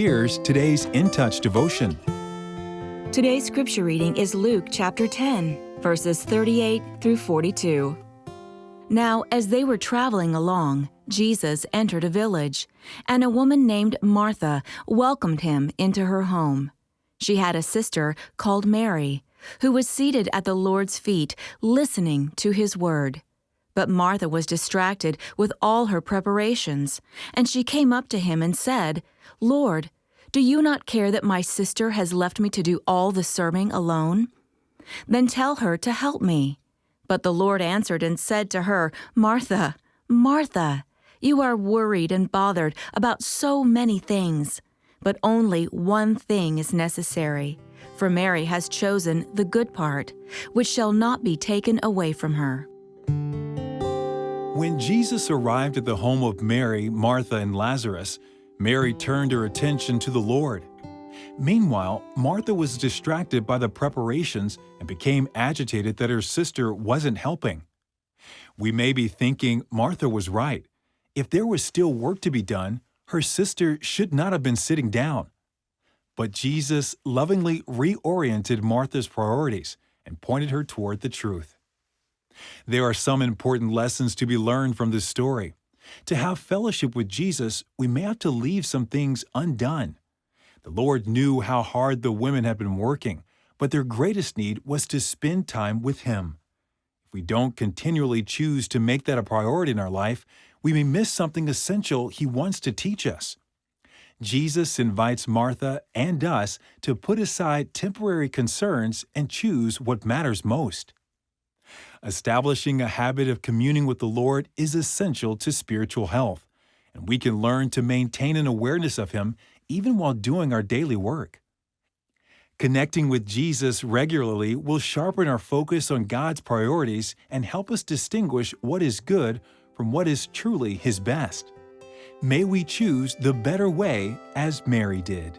Here's today's In Touch devotion. Today's scripture reading is Luke chapter 10, verses 38 through 42. Now, as they were traveling along, Jesus entered a village, and a woman named Martha welcomed him into her home. She had a sister called Mary, who was seated at the Lord's feet, listening to his word. But Martha was distracted with all her preparations, and she came up to him and said, "Lord, do you not care that my sister has left me to do all the serving alone? Then tell her to help me." But the Lord answered and said to her, "Martha, Martha, you are worried and bothered about so many things, but only one thing is necessary. For Mary has chosen the good part, which shall not be taken away from her." When Jesus arrived at the home of Mary, Martha, and Lazarus, Mary turned her attention to the Lord. Meanwhile, Martha was distracted by the preparations and became agitated that her sister wasn't helping. We may be thinking Martha was right. If there was still work to be done, her sister should not have been sitting down. But Jesus lovingly reoriented Martha's priorities and pointed her toward the truth. There are some important lessons to be learned from this story. To have fellowship with Jesus, we may have to leave some things undone. The Lord knew how hard the women had been working, but their greatest need was to spend time with Him. If we don't continually choose to make that a priority in our life, we may miss something essential He wants to teach us. Jesus invites Martha and us to put aside temporary concerns and choose what matters most. Establishing a habit of communing with the Lord is essential to spiritual health, and we can learn to maintain an awareness of Him even while doing our daily work. Connecting with Jesus regularly will sharpen our focus on God's priorities and help us distinguish what is good from what is truly His best. May we choose the better way as Mary did.